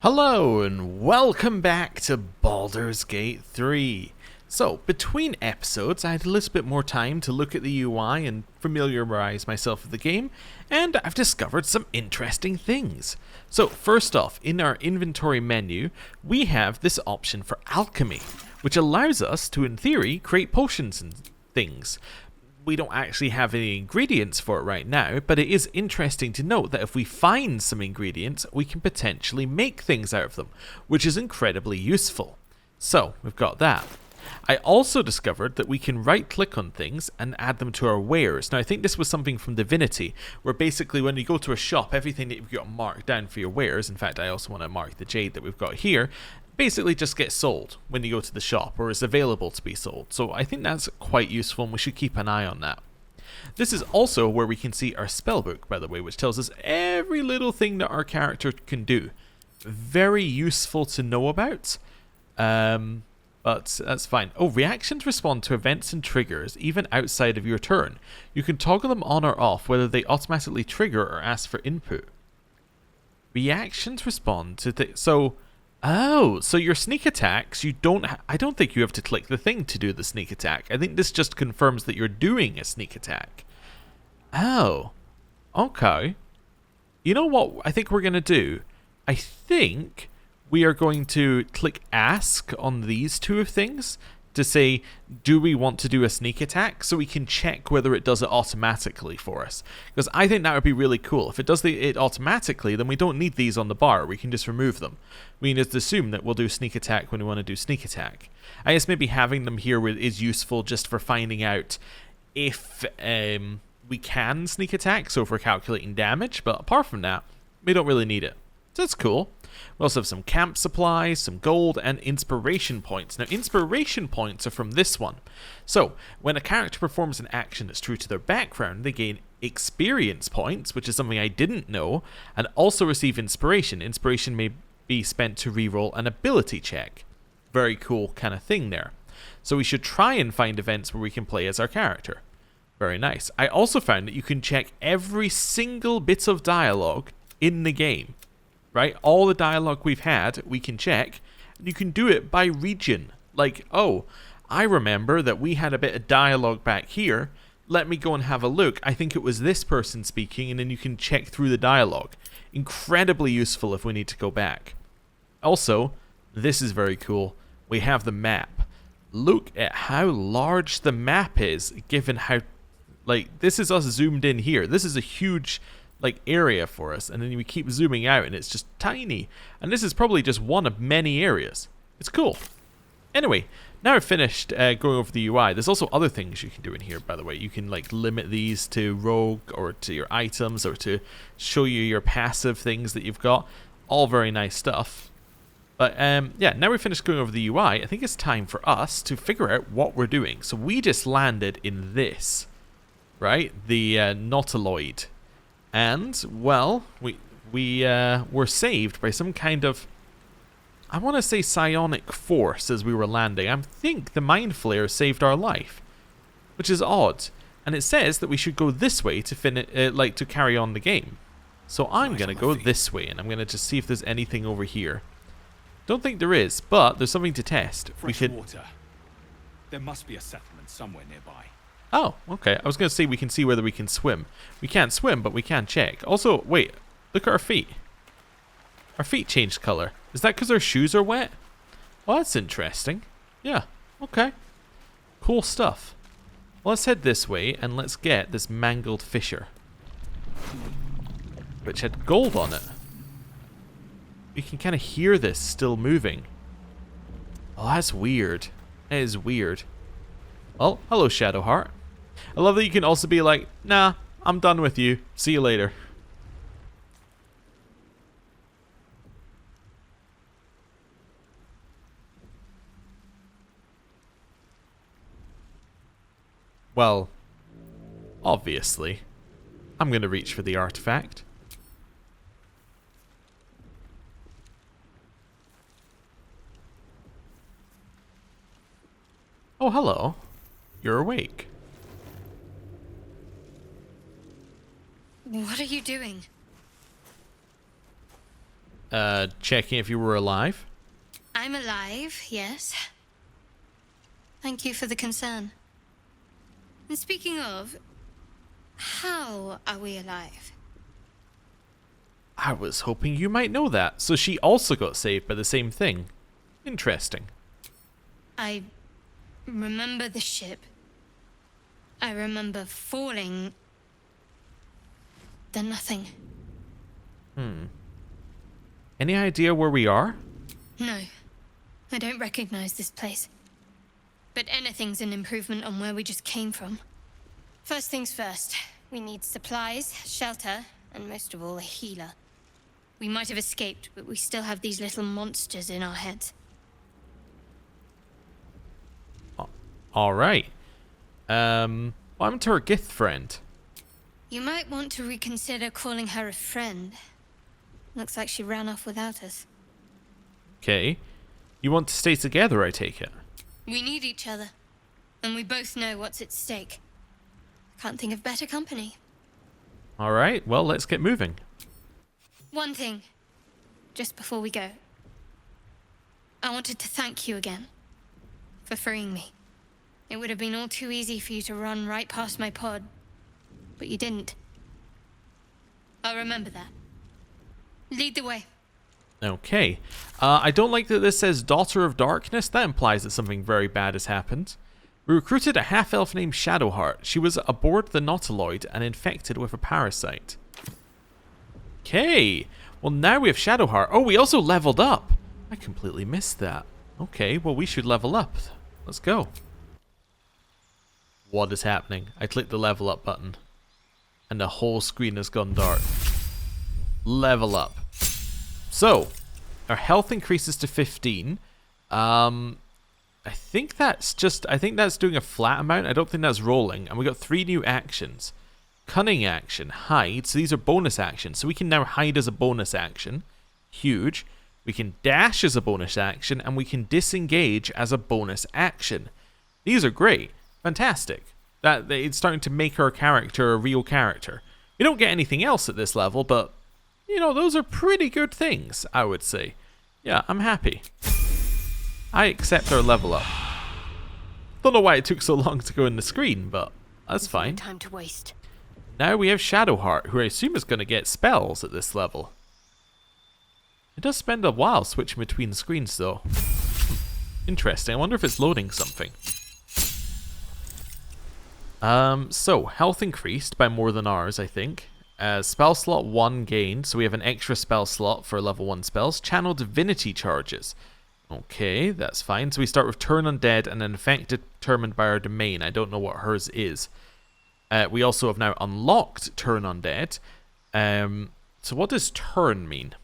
Hello and welcome back to Baldur's Gate 3. So, between episodes I had a little bit more time to look at the UI and familiarize myself with the game, and I've discovered some interesting things. So, first off, in our inventory menu, we have this option for alchemy, which allows us to, in theory, create potions and things. We don't actually have any ingredients for it right now, but it is interesting to note that if we find some ingredients, we can potentially make things out of them, which is incredibly useful. So, we've got that. I also discovered that we can right-click on things and add them to our wares. Now, I think this was something from Divinity, where basically when you go to a shop, everything that you've got marked down for your wares, in fact, I also want to mark the jade that we've got here, basically just gets sold when you go to the shop, or is available to be sold. So I think that's quite useful and we should keep an eye on that. This is also where we can see our spellbook, by the way, which tells us every little thing that our character can do. Very useful to know about, but that's fine. Oh, reactions respond to events and triggers even outside of your turn. You can toggle them on or off, whether they automatically trigger or ask for input. Reactions respond to so your sneak attacks, I don't think you have to click the thing to do the sneak attack. I think this just confirms that you're doing a sneak attack. Oh, okay. You know what I think we're going to do? I think we are going to click ask on these two things to say, do we want to do a sneak attack? So we can check whether it does it automatically for us. Because I think that would be really cool. If it does it automatically, then we don't need these on the bar. We can just remove them. We can just assume that we'll do sneak attack when we want to do sneak attack. I guess maybe having them here is useful just for finding out if we can sneak attack, so if we're calculating damage. But apart from that, we don't really need it. So that's cool. We also have some camp supplies, some gold, and inspiration points. Now, inspiration points are from this one. So, when a character performs an action that's true to their background, they gain experience points, which is something I didn't know, and also receive inspiration. Inspiration may be spent to reroll an ability check. Very cool kind of thing there. So we should try and find events where we can play as our character. Very nice. I also found that you can check every single bit of dialogue in the game. Right, all the dialogue we've had, we can check. You can do it by region. Like, oh, I remember that we had a bit of dialogue back here. Let me go and have a look. I think it was this person speaking, and then you can check through the dialogue. Incredibly useful if we need to go back. Also, this is very cool. We have the map. Look at how large the map is, given how, this is us zoomed in here. This is a huge area for us, and then we keep zooming out and it's just tiny, and this is probably just one of many areas. It's cool. Anyway, now I've finished going over the UI. There's also other things you can do in here, by the way. You can limit these to rogue or to your items or to show you your passive things that you've got. All very nice stuff. But yeah, now we've finished going over the UI. I think it's time for us to figure out what we're doing. So we just landed in this, right? The Nautiloid. And, well, we were saved by some kind of, I want to say psionic force as we were landing. I think the Mind Flayer saved our life, which is odd. And it says that we should go this way to to carry on the game. So I'm going to go this way, and I'm going to just see if there's anything over here. Don't think there is, but there's something to test. Fresh water. There must be a settlement somewhere nearby. Oh, okay. I was going to say we can see whether we can swim. We can't swim, but we can check. Also, wait. Look at our feet. Our feet changed color. Is that because our shoes are wet? Well, that's interesting. Yeah. Okay. Cool stuff. Well, let's head this way and let's get this mangled fisher, which had gold on it. We can kind of hear this still moving. Oh, that's weird. That is weird. Well, hello, Shadowheart. I love that you can also be like, nah, I'm done with you. See you later. Well, obviously, I'm going to reach for the artifact. Oh, hello. You're awake. What are you doing? checking if you were alive. I'm alive, yes. Thank you for the concern. And speaking of, how are we alive? I was hoping you might know that. So she also got saved by the same thing. Interesting. I remember the ship. I remember falling. Then nothing. Any idea where we are? No, I don't recognize this place. But anything's an improvement on where we just came from. First things first, we need supplies, shelter, and most of all, a healer. We might have escaped, but we still have these little monsters in our heads. All right. What happened to her Gith friend? You might want to reconsider calling her a friend. Looks like she ran off without us. Okay. You want to stay together, I take it? We need each other, and we both know what's at stake. Can't think of better company. All right, well, let's get moving. One thing, just before we go. I wanted to thank you again for freeing me. It would have been all too easy for you to run right past my pod, but you didn't. I'll remember that. Lead the way. Okay. I don't like that this says Daughter of Darkness. That implies that something very bad has happened. We recruited a half-elf named Shadowheart. She was aboard the Nautiloid and infected with a parasite. Okay. Well, now we have Shadowheart. Oh, we also leveled up. I completely missed that. Okay, well, we should level up. Let's go. What is happening? I clicked the level up button, and the whole screen has gone dark. Level up. So, our health increases to 15. I think that's doing a flat amount. I don't think that's rolling. And we got 3 new actions. Cunning action, hide. So these are bonus actions. So we can now hide as a bonus action. Huge. We can dash as a bonus action, and we can disengage as a bonus action. These are great. Fantastic. That it's starting to make our character a real character. We don't get anything else at this level, but you know, those are pretty good things, I would say. Yeah, I'm happy. I accept our level up. Don't know why it took so long to go in the screen, but that's fine. No time to waste. Now we have Shadowheart, who I assume is going to get spells at this level. It does spend a while switching between screens, though. Interesting. I wonder if it's loading something. So, health increased by more than ours, I think. Spell slot 1 gained, so we have an extra spell slot for level 1 spells. Channel Divinity charges. Okay, that's fine. So we start with Turn Undead and an effect determined by our domain. I don't know what hers is. We also have now unlocked Turn Undead. So what does Turn mean?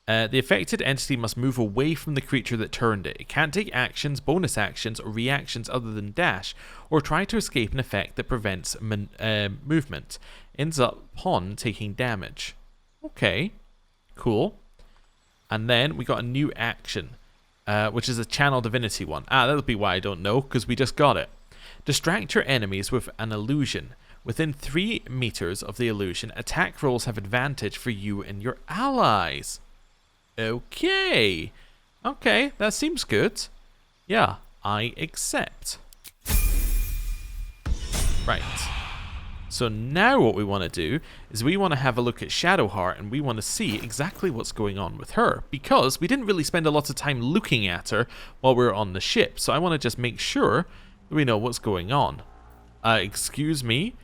The affected entity must move away from the creature that turned it. It can't take actions, bonus actions, or reactions other than dash, or try to escape an effect that prevents movement. Ends up upon taking damage. Okay, cool. And then we got a new action, which is a Channel Divinity one. That'll be why I don't know, because we just got it. Distract your enemies with an illusion. Within 3 meters of the illusion, attack rolls have advantage for you and your allies. Okay. Okay, that seems good. Yeah, I accept. Right. So now what we want to do is we want to have a look at Shadowheart, and we want to see exactly what's going on with her, because we didn't really spend a lot of time looking at her while we were on the ship. So I want to just make sure that we know what's going on. Excuse me.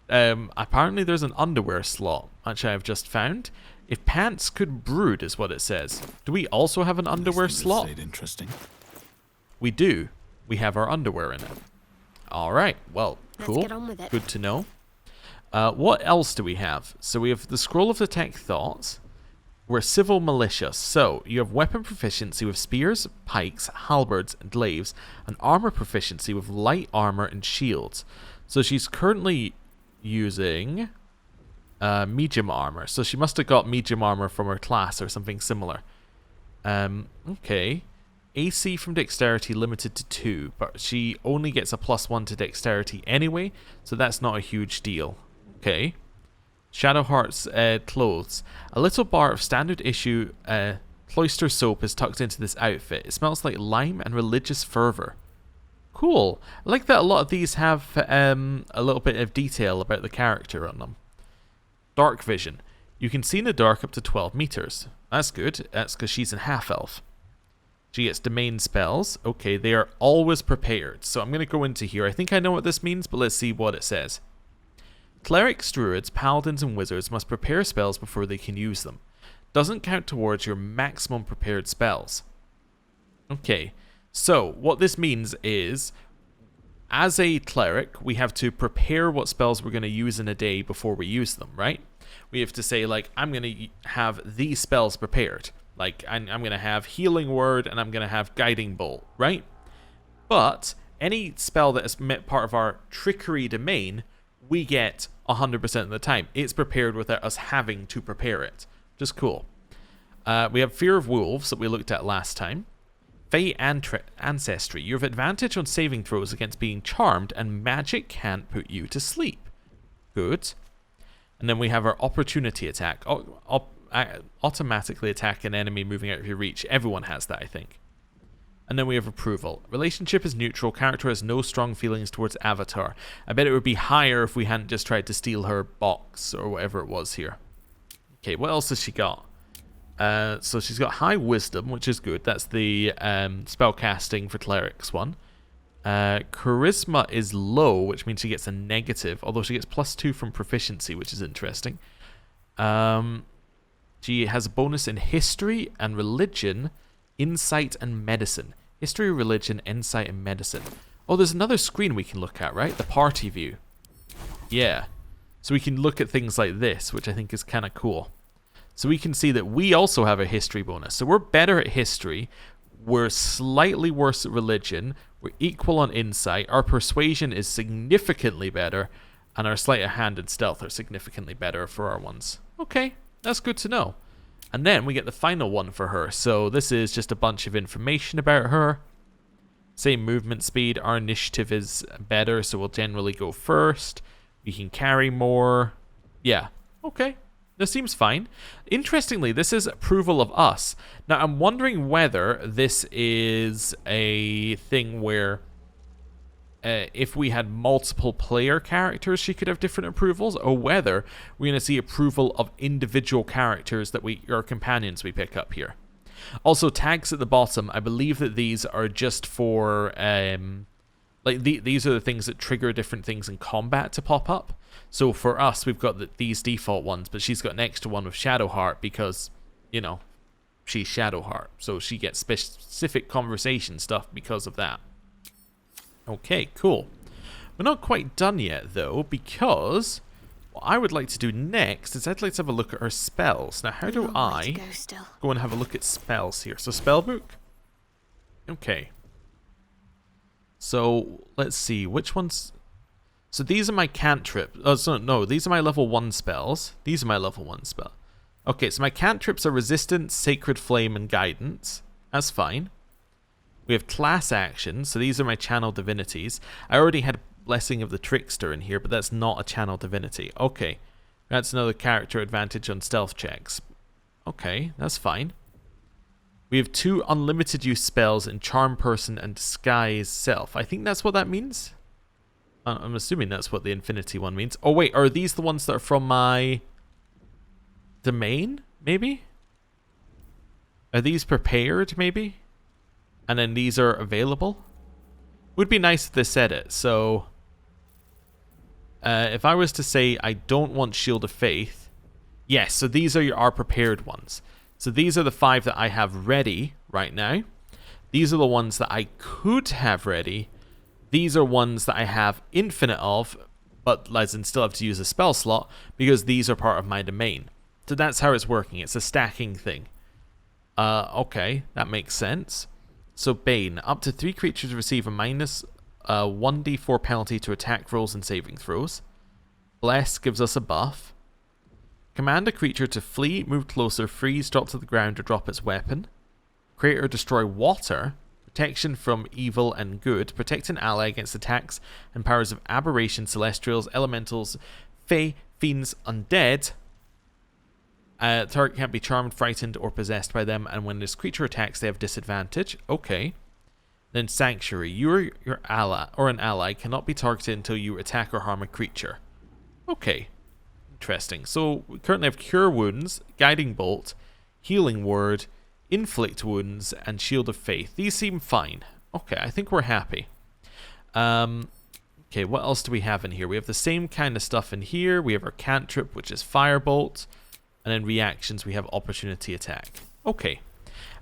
Apparently there's an underwear slot, which I have just found. If pants could brood is what it says. Do we also have an underwear slot? Interesting. We do. We have our underwear in it. Alright, well, cool. Let's get on with it. Good to know. What else do we have? So we have the Scroll of Detect Thoughts. We're Civil Militia. So you have weapon proficiency with spears, pikes, halberds, and glaives, and armor proficiency with light armor and shields. So she's currently using medium armor. So she must have got medium armor from her class or something similar. Okay. AC from dexterity limited to 2, but she only gets a +1 to dexterity anyway, so that's not a huge deal. Okay. Shadowheart's clothes. A little bar of standard issue cloister soap is tucked into this outfit. It smells like lime and religious fervor. Cool. I like that a lot of these have a little bit of detail about the character on them. Dark vision. You can see in the dark up to 12 meters. That's good. That's because she's in half-elf. She gets domain spells. Okay, they are always prepared. So I'm going to go into here. I think I know what this means, but let's see what it says. Clerics, druids, paladins, and wizards must prepare spells before they can use them. Doesn't count towards your maximum prepared spells. Okay, so what this means is, as a cleric, we have to prepare what spells we're going to use in a day before we use them, right? We have to say, like, I'm going to have these spells prepared. Like, I'm going to have Healing Word and I'm going to have Guiding Bolt, right? But any spell that is part of our Trickery domain, we get 100% of the time. It's prepared without us having to prepare it. Just cool. We have Fear of Wolves that we looked at last time. Fey Ancestry. You have advantage on saving throws against being charmed, and magic can't put you to sleep. Good. And then we have our Opportunity Attack. Automatically attack an enemy moving out of your reach. Everyone has that, I think. And then we have Approval. Relationship is neutral. Character has no strong feelings towards Avatar. I bet it would be higher if we hadn't just tried to steal her box or whatever it was here. Okay, what else has she got? So she's got High Wisdom, which is good. That's the spellcasting for clerics one. Charisma is low, which means she gets a negative, although she gets +2 from proficiency, which is interesting. She has a bonus in History and Religion, Insight and Medicine. History, Religion, Insight, and Medicine. Oh, there's another screen we can look at, right? The party view. Yeah. So we can look at things like this, which I think is kind of cool. So we can see that we also have a history bonus. So we're better at history. We're slightly worse at religion. We're equal on insight. Our persuasion is significantly better. And our sleight of hand and stealth are significantly better for our ones. Okay, that's good to know. And then we get the final one for her. So this is just a bunch of information about her. Same movement speed. Our initiative is better, so we'll generally go first. We can carry more. Yeah, okay. This seems fine. Interestingly, this is approval of us. Now, I'm wondering whether this is a thing where if we had multiple player characters, she could have different approvals, or whether we're going to see approval of individual characters that our companions we pick up here. Also, tags at the bottom, I believe that these are just for, these are the things that trigger different things in combat to pop up. So for us, we've got these default ones, but she's got an extra one with Shadowheart because, you know, she's Shadowheart. So she gets specific conversation stuff because of that. Okay, cool. We're not quite done yet, though, because what I would like to do next is I'd like to have a look at her spells. Now, how do I go and have a look at spells here? So, spellbook. Okay. So, let's see. Which ones... So these are my cantrips. Oh, so no, these are my level 1 spells. These are my level 1 spell. Okay, so my cantrips are Resistance, Sacred Flame, and Guidance. That's fine. We have class actions, so these are my channel divinities. I already had Blessing of the Trickster in here, but that's not a channel divinity. Okay, that's another character advantage on stealth checks. Okay, that's fine. We have 2 unlimited use spells in Charm Person and Disguise Self. I think that's what that means. I'm assuming that's what the Infinity one means. Oh wait, are these the ones that are from my domain, maybe? Are these prepared, maybe? And then these are available? Would be nice if they said it. So, if I was to say I don't want Shield of Faith, yes, so these are our prepared ones. So these are the 5 that I have ready right now. These are the ones that I could have ready. These are ones that I have infinite of, but as in still have to use a spell slot, because these are part of my domain. So that's how it's working. It's a stacking thing. Okay, that makes sense. So Bane, up to 3 creatures receive a minus 1d4 penalty to attack rolls and saving throws. Bless gives us a buff. Command a creature to flee, move closer, freeze, drop to the ground, or drop its weapon. Create or destroy water. Protection from evil and good. Protect an ally against attacks and powers of aberration, celestials, elementals, fae, Fiends undead. Target can't be charmed, frightened, or possessed by them, and when this creature attacks, they have disadvantage. Okay. Then Sanctuary. Your ally or an ally cannot be targeted until you attack or harm a creature. Okay. Interesting. So we currently have Cure Wounds, Guiding Bolt, Healing Word, Inflict Wounds, and Shield of Faith. These seem fine. Okay, I think we're happy. Okay, what else do we have in here? We have the same kind of stuff in here. We have our Cantrip, which is Firebolt. And then reactions, we have Opportunity Attack. Okay.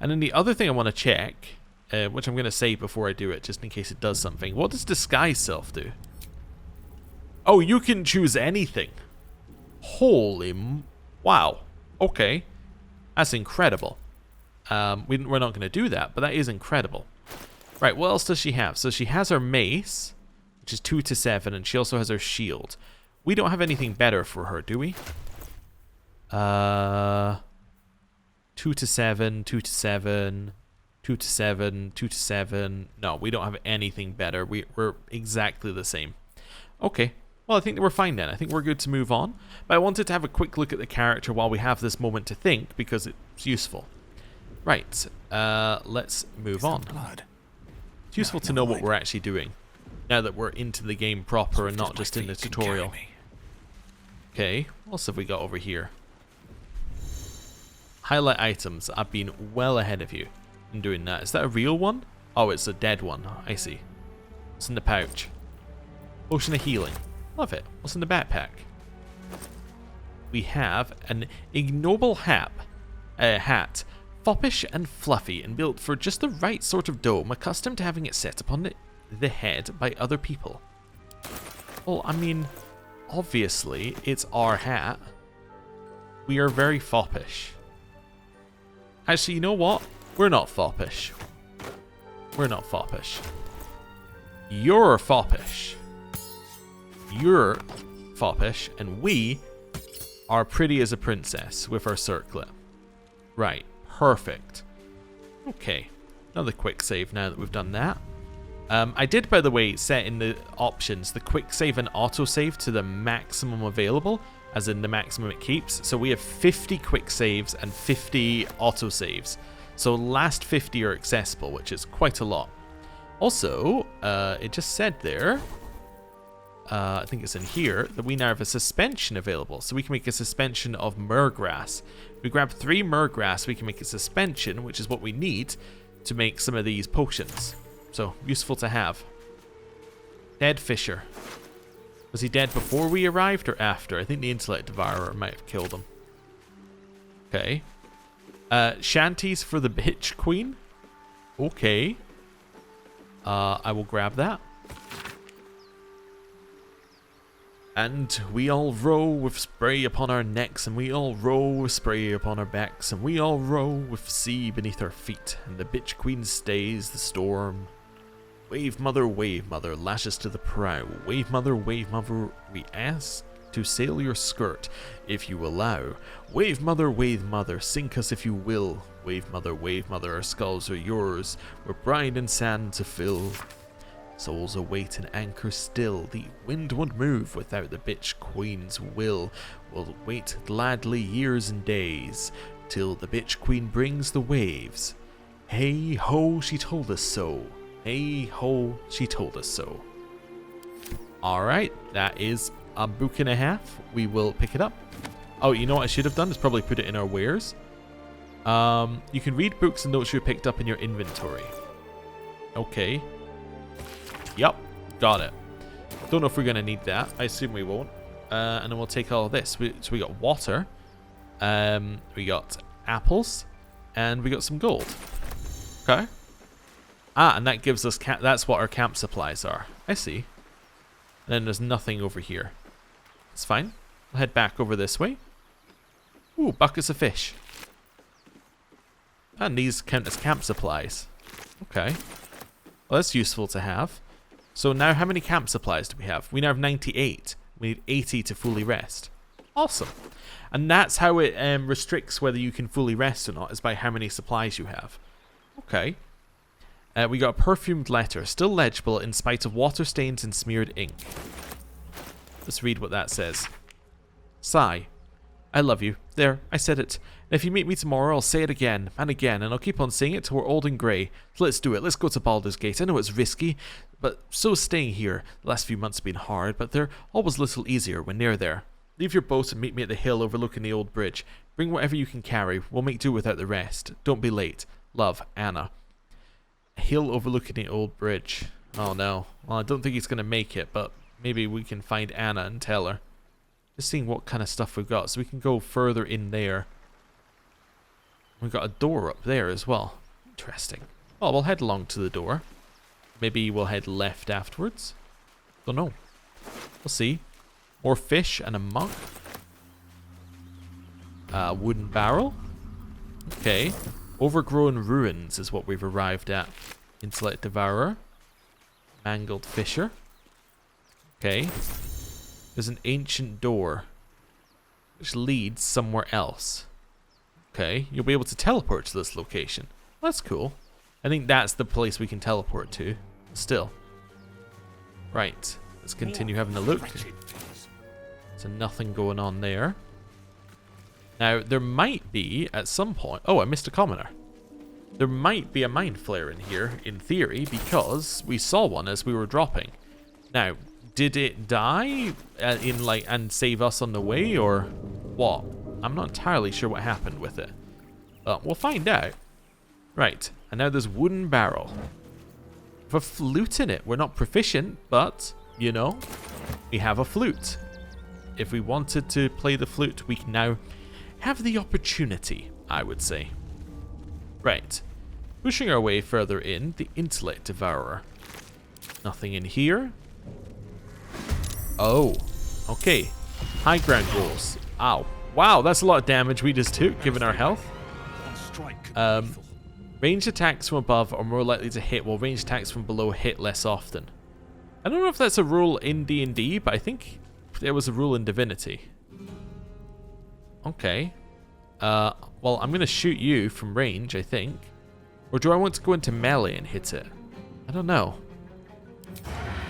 And then the other thing I want to check, which I'm going to say before I do it, just in case it does something. What does Disguise Self do? Oh, you can choose anything. Wow. Okay. That's incredible. We're not going to do that, but that is incredible. Right, what else does she have? So she has her mace, which is 2 to 7, and she also has her shield. We don't have anything better for her, do we? 2 to 7, 2 to 7, 2 to 7, 2 to 7. No, we don't have anything better. We're exactly the same. Okay. Well, I think that we're fine then. I think we're good to move on. But I wanted to have a quick look at the character while we have this moment to think, because it's useful. Right. Let's move on. Blood? It's useful to know what we're actually doing, now that we're into the game proper and not just in the tutorial. Okay. What else have we got over here? Highlight items. I've been well ahead of you in doing that. Is that a real one? Oh, it's a dead one. I see. What's in the pouch? Potion of healing. Love it. What's in the backpack? We have an ignoble hat. Foppish and fluffy and built for just the right sort of dome, accustomed to having it set upon the head by other people. Well, I mean, obviously, it's our hat. We are very foppish. Actually, you know what? We're not foppish. We're not foppish. You're foppish. You're foppish, and we are pretty as a princess with our circlet. Right. Perfect. Okay. Another quick save now that we've done that. I did, by the way, set in the options the quick save and auto save to the maximum available, as in the maximum it keeps. So we have 50 quick saves and 50 auto saves. So last 50 are accessible, which is quite a lot. Also, it just said there, I think it's in here, that we now have a suspension available. So we can make a suspension of Murgrass. If we grab 3 Murgrass, we can make a suspension, which is what we need to make some of these potions. So, useful to have. Dead Fisher. Was he dead before we arrived or after? I think the Intellect Devourer might have killed him. Okay. Shanties for the Bitch Queen. Okay. I will grab that. And we all row with spray upon our necks, and we all row with spray upon our backs, and we all row with sea beneath our feet, and the bitch queen stays the storm. Wave mother, lashes to the prow. Wave mother, we ask to sail your skirt, if you allow. Wave mother, sink us if you will. Wave mother, our skulls are yours, we're brine and sand to fill. Souls await and anchor still. The wind won't move without the bitch queen's will. We'll wait gladly years and days, till the bitch queen brings the waves. Hey ho, she told us so. Hey ho, she told us so. Alright, that is a book and a half. We will pick it up. Oh, you know what I should have done is probably put it in our wares. You can read books and notes you picked up in your inventory. Okay. Yep, got it. Don't know if we're going to need that. I assume we won't. And then we'll take all of this. So we got water. We got apples. And we got some gold. Okay. Ah, and that gives us... that's what our camp supplies are. I see. And then there's nothing over here. It's fine. We'll head back over this way. Ooh, buckets of fish. And these count as camp supplies. Okay. Well, that's useful to have. So now how many camp supplies do we have? We now have 98. We need 80 to fully rest. Awesome. And that's how it restricts whether you can fully rest or not, is by how many supplies you have. Okay. We got a perfumed letter, still legible in spite of water stains and smeared ink. Let's read what that says. Sigh. I love you. There, I said it. And if you meet me tomorrow, I'll say it again, and I'll keep on saying it till we're old and grey. So let's do it. Let's go to Baldur's Gate. I know it's risky, but so is staying here. The last few months have been hard, but they're always a little easier when near there. Leave your boat and meet me at the hill overlooking the old bridge. Bring whatever you can carry. We'll make do without the rest. Don't be late. Love, Anna. Hill overlooking the old bridge. Oh no. Well, I don't think he's going to make it, but maybe we can find Anna and tell her. Just seeing what kind of stuff we've got, so we can go further in there. We've got a door up there as well. Interesting. Well, we'll head along to the door. Maybe we'll head left afterwards. Don't know. We'll see. More fish and a monk. Wooden barrel. Okay. Overgrown ruins is what we've arrived at. Intellect devourer. Mangled fisher. Okay. There's an ancient door which leads somewhere else. Okay, you'll be able to teleport to this location. That's cool. I think that's the place we can teleport to. Still. Right, let's continue having a look. So nothing going on there. Now, there might be, at some point... Oh, I missed a commoner. There might be a Mind Flayer in here, in theory, because we saw one as we were dropping. Now, did it die and save us on the way, or what? I'm not entirely sure what happened with it. But we'll find out. Right, and now there's wooden barrel. With a flute in it. We're not proficient, but, you know, we have a flute. If we wanted to play the flute, we can now have the opportunity, I would say. Right. Pushing our way further in, the Intellect Devourer. Nothing in here. Oh, okay. High ground rolls. Ow. Wow, that's a lot of damage we just took, given our health. Ranged attacks from above are more likely to hit, while ranged attacks from below hit less often. I don't know if that's a rule in D&D, but I think there was a rule in Divinity. Okay. Well, I'm going to shoot you from range, I think. Or do I want to go into melee and hit it? I don't know.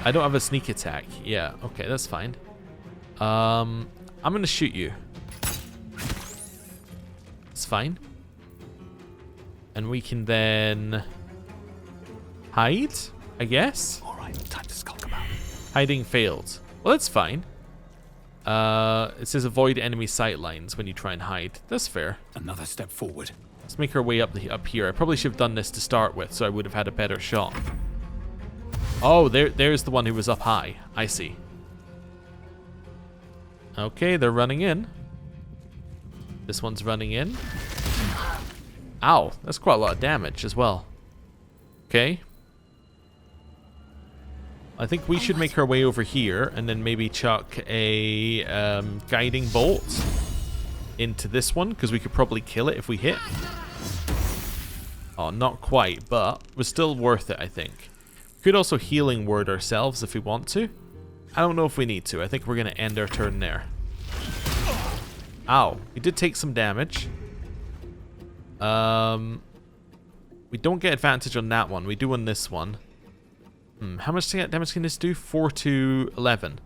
I don't have a sneak attack. Yeah, okay, that's fine. I'm going to shoot you. It's fine. And we can then hide, I guess. All right, time to skulk about. Hiding failed. Well, that's fine. It says avoid enemy sight lines when you try and hide. That's fair. Another step forward. Let's make our way up here. I probably should have done this to start with, so I would have had a better shot. Oh, there's the one who was up high. I see. Okay, they're running in. This one's running in. Ow, that's quite a lot of damage as well. Okay. I think we should make our way over here and then maybe chuck a guiding bolt into this one, because we could probably kill it if we hit. Oh, not quite, but it was still worth it, I think. Could also healing word ourselves if we want to. I don't know if we need to. I think we're going to end our turn there. Ow, we did take some damage. We don't get advantage on that one. We do on this one. How much damage can this do? 4 to 11.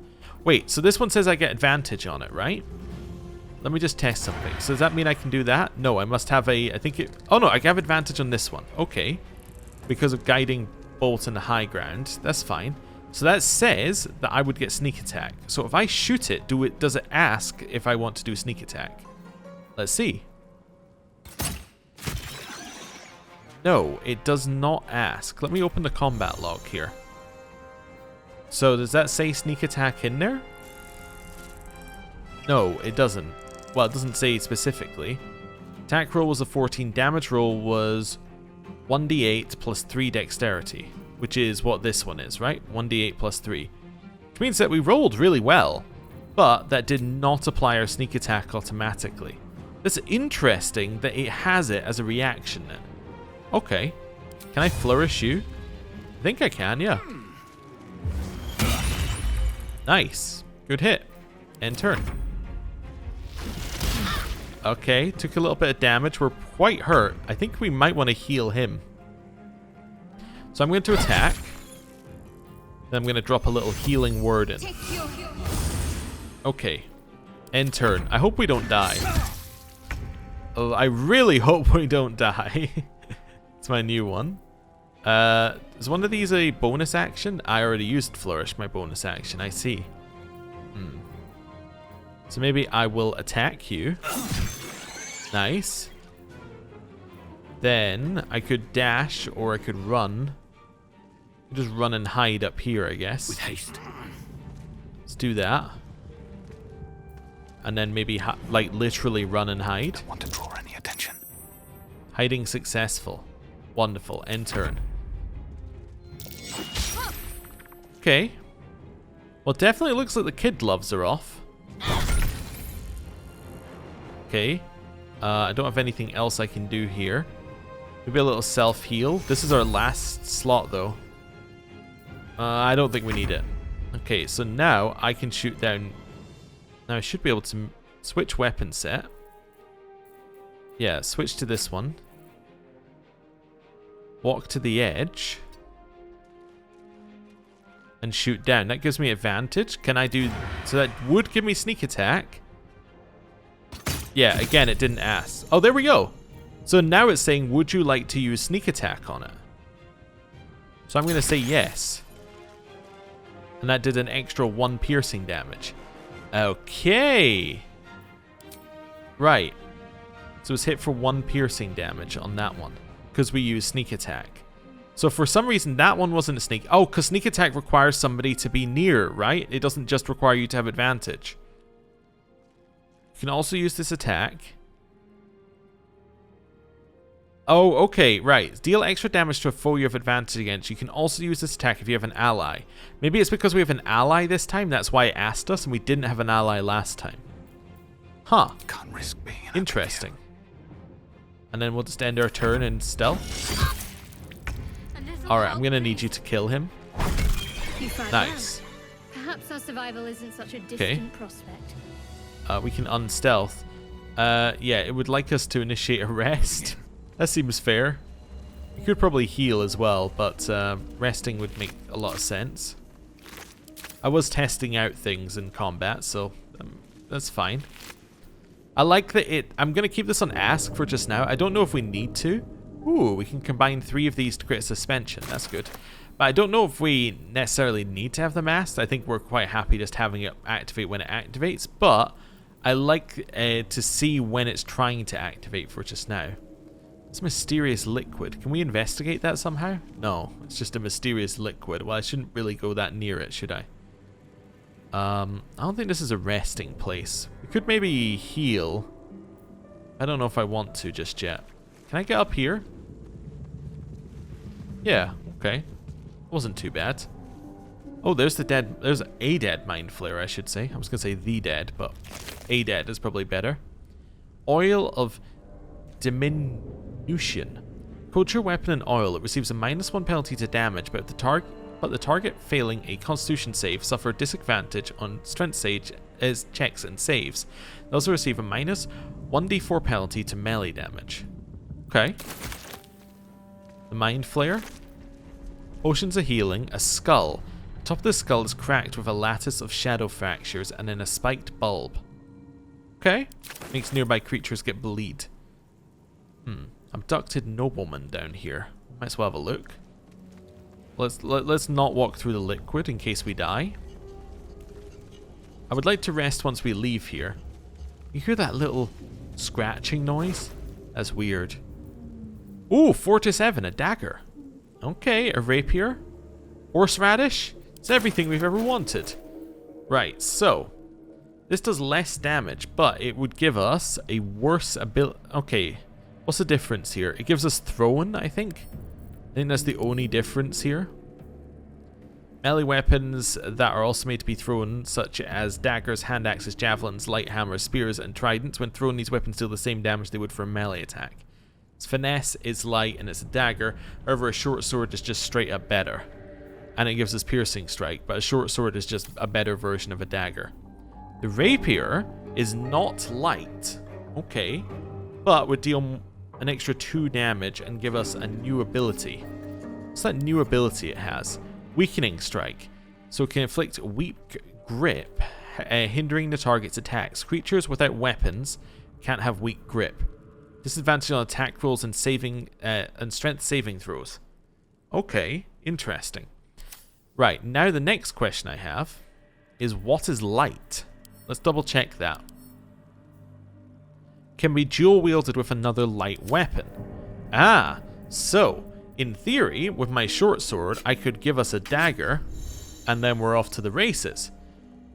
Wait, so this one says I get advantage on it, right? Let me just test something. So does that mean I can do that? No, I must have a... I think it... Oh, no, I have advantage on this one. Okay. Because of guiding bolt in the high ground. That's fine. So that says that I would get sneak attack. So if I shoot it, does it ask if I want to do sneak attack? Let's see. No, it does not ask. Let me open the combat log here. So does that say sneak attack in there? No, it doesn't. Well, it doesn't say specifically. Attack roll was a 14. Damage roll was 1d8 plus 3 dexterity, which is what this one is, right? 1d8 plus 3. Which means that we rolled really well, but that did not apply our sneak attack automatically. It's interesting that it has it as a reaction then. Okay. Can I flourish you? I think I can, yeah. Nice. Good hit. End turn. Okay, took a little bit of damage. We're quite hurt. I think we might want to heal him. So I'm going to attack. Then I'm going to drop a little healing word in. Okay. End turn. I hope we don't die. Oh, I really hope we don't die. It's my new one. Is one of these a bonus action? I already used Flourish, my bonus action. I see. So maybe I will attack you. Nice. Then I could dash or I could run. Just run and hide up here, I guess. With haste. Let's do that. And then maybe like literally run and hide. Don't want to draw any attention. Hiding successful. Wonderful. End turn. Okay. Well, definitely looks like the kid gloves are off. Okay. I don't have anything else I can do here. Maybe a little self-heal. This is our last slot, though. I don't think we need it. Okay, so now I can shoot down. Now I should be able to switch weapon set. Yeah, switch to this one. Walk to the edge. And shoot down. That gives me advantage. Can I do... So that would give me sneak attack. Yeah, again, it didn't ask. Oh, there we go. So now it's saying, would you like to use sneak attack on it? So I'm going to say yes. And that did an extra 1 piercing damage. Okay. Right. So it's hit for 1 piercing damage on that one. Because we use sneak attack. So for some reason that one wasn't a sneak. Oh, because sneak attack requires somebody to be near, right? It doesn't just require you to have advantage. You can also use this attack. Oh, okay, right. Deal extra damage to a foe you have advantage against. You can also use this attack if you have an ally. Maybe it's because we have an ally this time. That's why it asked us, and we didn't have an ally last time. Huh. Can't risk being interesting. And then we'll just end our turn in stealth. Alright, I'm going to need you to kill him. Nice. Perhaps our survival isn't such a distant prospect. We can unstealth. Yeah, it would like us to initiate a rest. That seems fair. We could probably heal as well, but resting would make a lot of sense. I was testing out things in combat, so that's fine. I like that I'm going to keep this on ask for just now. I don't know if we need to. Ooh, we can combine 3 of these to create suspension. That's good. But I don't know if we necessarily need to have the mask. I think we're quite happy just having it activate when it activates. But I like to see when it's trying to activate for just now. It's mysterious liquid. Can we investigate that somehow? No, it's just a mysterious liquid. Well, I shouldn't really go that near it, should I? I don't think this is a resting place. We could maybe heal. I don't know if I want to just yet. Can I get up here? Yeah, okay. Wasn't too bad. Oh, there's the dead. There's a dead Mind Flayer, I should say. I was going to say the dead, but a dead is probably better. Oil of Diminution. Coat your weapon in oil. It receives a -1 penalty to damage, but the target failing a Constitution save suffer disadvantage on strength checks and saves. They also receive a -1d4 penalty to melee damage. Okay. The Mind Flayer. Potions of healing. A skull. The top of the skull is cracked with a lattice of shadow fractures and then a spiked bulb. Okay. Makes nearby creatures get bleed. Abducted nobleman down here. Might as well have a look. Let's not walk through the liquid in case we die. I would like to rest once we leave here. You hear that little scratching noise? That's weird. Ooh, 4-7, a dagger. Okay, a rapier. Horseradish. It's everything we've ever wanted. Right, so this does less damage, but it would give us a worse ability. Okay, what's the difference here? It gives us thrown, I think. I think that's the only difference here. Melee weapons that are also made to be thrown, such as daggers, hand axes, javelins, light hammers, spears, and tridents. When thrown, these weapons deal the same damage they would for a melee attack. Its finesse is light and it's a dagger. However, a short sword is just straight up better. And it gives us piercing strike, but a short sword is just a better version of a dagger. The rapier is not light. Okay. But would deal an extra 2 damage and give us a new ability. What's that new ability it has? Weakening strike. So it can inflict weak grip, hindering the target's attacks. Creatures without weapons can't have weak grip. Disadvantage on attack rolls and strength saving throws. Okay, interesting. Right, now the next question I have is, what is light? Let's double check that. Can be dual wielded with another light weapon. Ah, so in theory, with my short sword, I could give us a dagger, and then we're off to the races.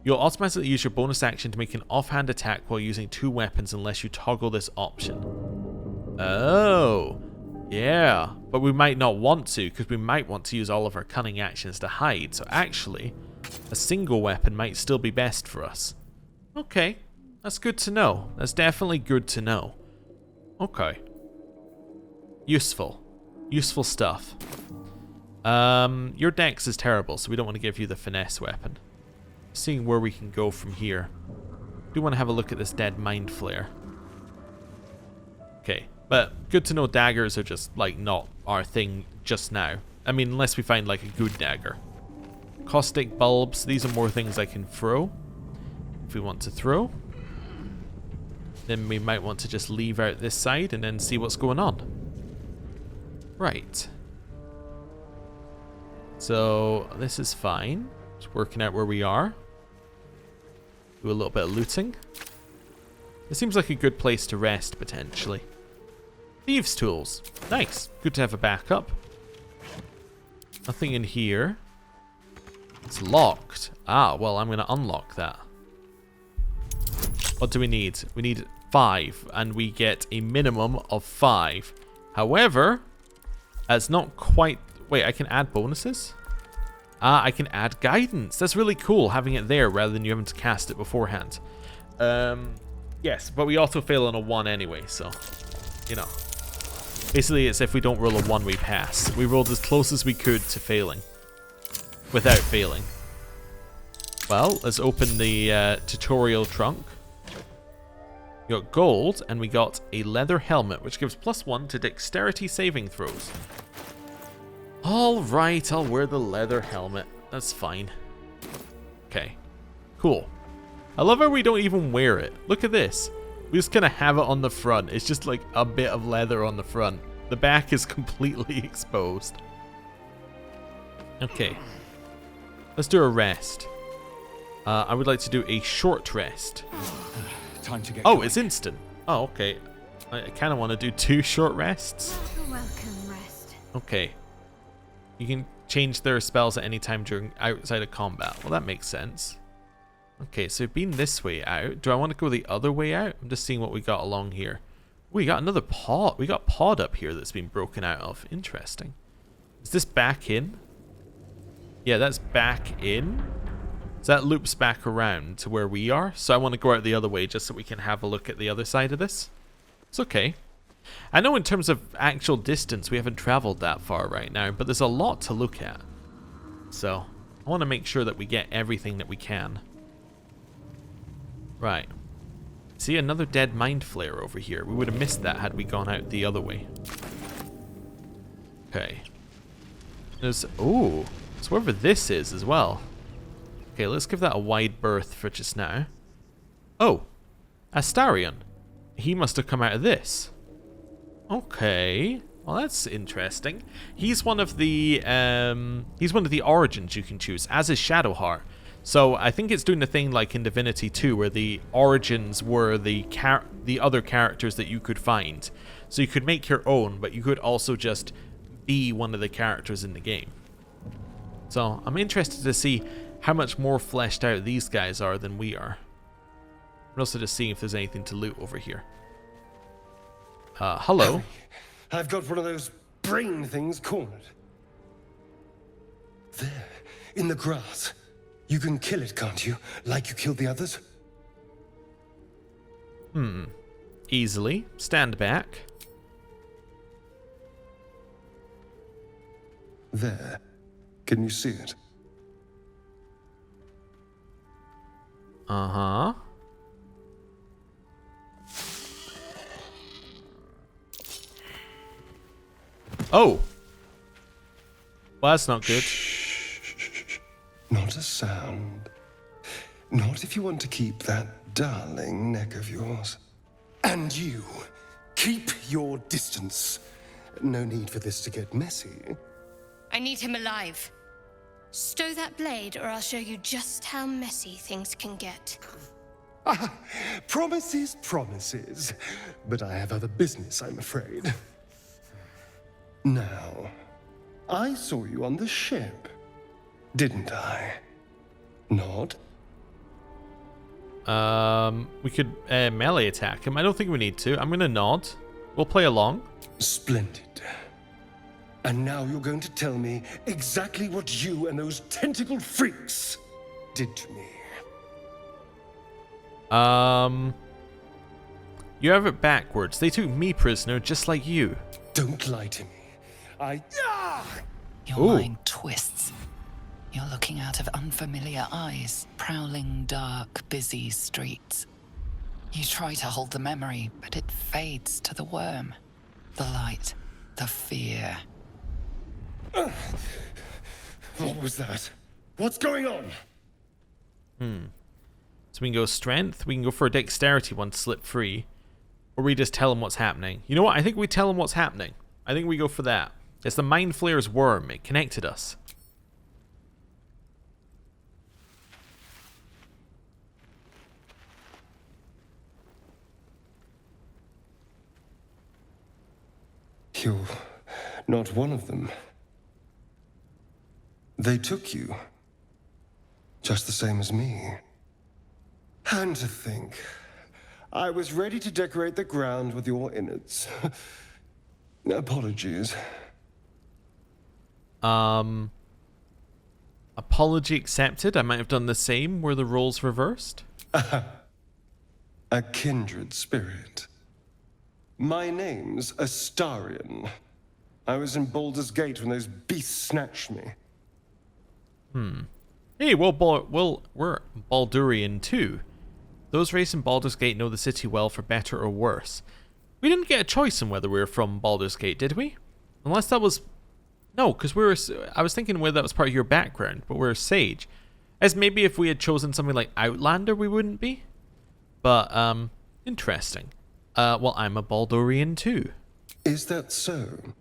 You'll automatically use your bonus action to make an offhand attack while using 2 weapons unless you toggle this option. Oh, yeah, but we might not want to, because we might want to use all of our cunning actions to hide, so actually, a single weapon might still be best for us. Okay, that's good to know. That's definitely good to know. Okay. Useful. Useful stuff. Your dex is terrible, so we don't want to give you the finesse weapon. Seeing where we can go from here. Do want to have a look at this dead Mind Flayer. Okay, but good to know daggers are just, like, not our thing just now. I mean, unless we find, like, a good dagger. Caustic bulbs, these are more things I can throw. If we want to throw. Then we might want to just leave out this side and then see what's going on. Right. So, this is fine. Just working out where we are. Do a little bit of looting. It seems like a good place to rest, potentially. Thieves' tools. Nice. Good to have a backup. Nothing in here. It's locked. Ah, well, I'm going to unlock that. What do we need? We need 5, and we get a minimum of 5. However, that's not quite... Wait, I can add bonuses? Ah, I can add guidance. That's really cool, having it there rather than you having to cast it beforehand. Yes, but we also fail on a 1 anyway, so, you know. Basically, it's if we don't roll a 1, we pass. We rolled as close as we could to failing. Without failing. Well, let's open the tutorial trunk. We got gold, and we got a leather helmet, which gives +1 to dexterity saving throws. Alright, I'll wear the leather helmet. That's fine. Okay. Cool. I love how we don't even wear it. Look at this. We just kind of have it on the front. It's just like a bit of leather on the front. The back is completely exposed. Okay. Let's do a rest. I would like to do a short rest. Time to get Oh, going. it's instant. Oh, okay. I kind of want to do 2 short rests. Welcome, rest. Okay. You can change their spells at any time during outside of combat. Well, that makes sense. Okay, so we've been this way out. Do I want to go the other way out? I'm just seeing what we got along here. We got another pod. We got pod up here that's been broken out of. Interesting. Is this back in? Yeah, that's back in. So that loops back around to where we are. So I want to go out the other way just so we can have a look at the other side of this. It's okay. I know in terms of actual distance we haven't traveled that far right now, but there's a lot to look at. So I want to make sure that we get everything that we can. Right. See, another dead Mind Flayer over here. We would have missed that had we gone out the other way. Okay. There's... Ooh. It's wherever this is as well. Okay, let's give that a wide berth for just now. Oh. Astarion. He must have come out of this. Okay. Well, that's interesting. He's one of the origins you can choose, as is Shadowheart. So I think it's doing the thing like in Divinity 2, where the origins were the other characters that you could find. So you could make your own, but you could also just be one of the characters in the game. So I'm interested to see how much more fleshed out these guys are than we are. I'm also just seeing if there's anything to loot over here. Hello. I've got one of those brain things cornered. There, in the grass. You can kill it, can't you? Like you killed the others? Easily. Stand back. There. Can you see it? Uh-huh. Oh. Well, that's not good. Shh. Not a sound. Not if you want to keep that darling neck of yours. And you, keep your distance. No need for this to get messy. I need him alive. Stow that blade, or I'll show you just how messy things can get. Promises, promises. But I have other business, I'm afraid. Now, I saw you on the ship, didn't I? Nod? We could melee attack him. I don't think we need to. I'm gonna nod. We'll play along. Splendid. And now you're going to tell me exactly what you and those tentacled freaks did to me. You have it backwards. They took me prisoner just like you. Don't lie to me. Your Ooh. mind twists. You're looking out of unfamiliar eyes, prowling dark, busy streets. You try to hold the memory, but it fades to the worm. The light, the fear. What was that? What's going on? So we can go strength. We can go for a dexterity one to slip free. Or we just tell him what's happening. You know what? I think we tell him what's happening. I think we go for that. It's the Mind Flayer's worm. It connected us. You're not one of them. They took you. Just the same as me. And to think, I was ready to decorate the ground with your innards. Apologies. Apology accepted. I might have done the same. Were the roles reversed? A kindred spirit. My name's Astarion. I was in Baldur's Gate when those beasts snatched me. Hey, we're Baldurian too. Those raised in Baldur's Gate know the city well for better or worse. We didn't get a choice in whether we were from Baldur's Gate, did we? Unless that was... No, because I was thinking whether that was part of your background, but we're a sage. As maybe if we had chosen something like Outlander, we wouldn't be. But, interesting. Well, I'm a Baldurian too. Is that so?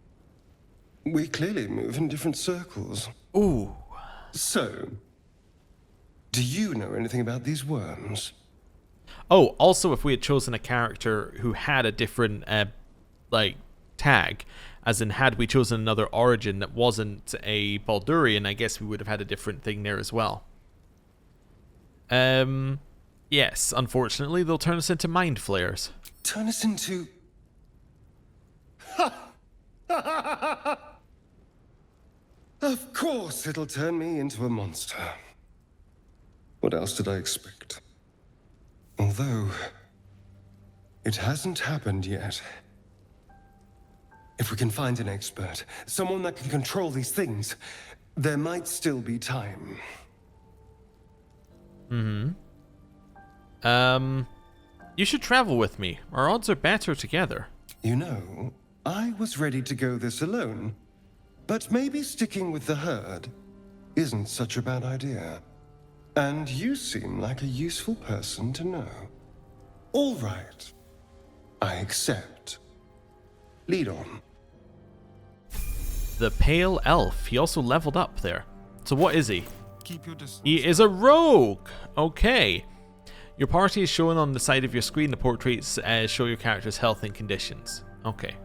We clearly move in different circles. Ooh. So, do you know anything about these worms? Oh, also, if we had chosen a character who had a different, tag, as in had we chosen another origin that wasn't a Baldurian, I guess we would have had a different thing there as well. Yes, unfortunately, they'll turn us into Mind Flayers. Turn us into... Of course it'll turn me into a monster. What else did I expect? Although, it hasn't happened yet. If we can find an expert, someone that can control these things, there might still be time. You should travel with me. Our odds are better together. You know, I was ready to go this alone, but maybe sticking with the herd isn't such a bad idea. And you seem like a useful person to know. All right. I accept. Lead on. The Pale Elf. He also leveled up there. So what is he? Keep your distance. He is a rogue! Okay. Your party is shown on the side of your screen. The portraits show your character's health and conditions. Okay.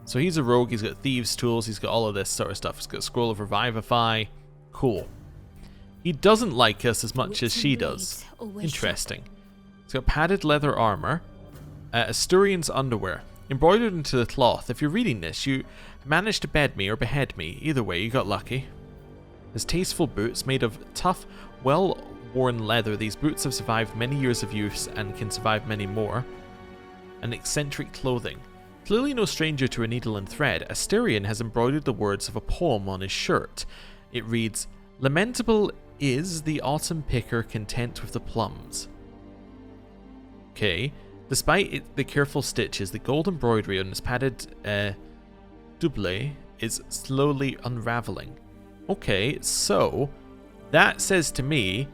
So he's a rogue. He's got thieves' tools. He's got all of this sort of stuff. He's got a scroll of revivify. Cool. He doesn't like us as much as she does. Interesting. He's got padded leather armor. Astarion's underwear. Embroidered into the cloth. If you're reading this, you managed to bed me or behead me. Either way, you got lucky. His tasteful boots made of tough, well-worn leather. These boots have survived many years of use and can survive many more. And eccentric clothing. Clearly no stranger to a needle and thread, Astarion has embroidered the words of a poem on his shirt. It reads, "Lamentable is the autumn picker content with the plums." Okay. Despite the careful stitches, the gold embroidery on his padded doublet is slowly unraveling. Okay, so that says to me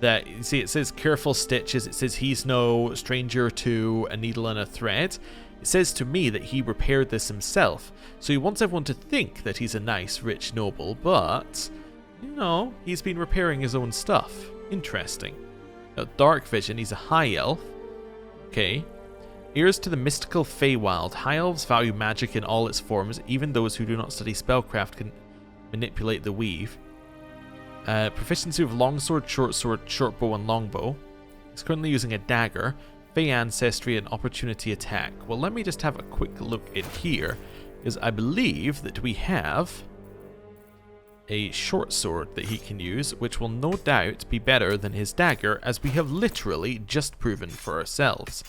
that, you see, it says careful stitches. It says he's no stranger to a needle and a thread. It says to me that he repaired this himself. So he wants everyone to think that he's a nice, rich noble, but, you know, he's been repairing his own stuff. Interesting. Now, dark vision, he's a high elf. Okay. Ears to the mystical Feywild. High elves value magic in all its forms. Even those who do not study spellcraft can manipulate the weave. Proficiency with longsword, shortbow, and longbow. He's currently using a dagger. Fey ancestry and opportunity attack. Well, let me just have a quick look in here, because I believe that we have a short sword that he can use, which will no doubt be better than his dagger, as we have literally just proven for ourselves.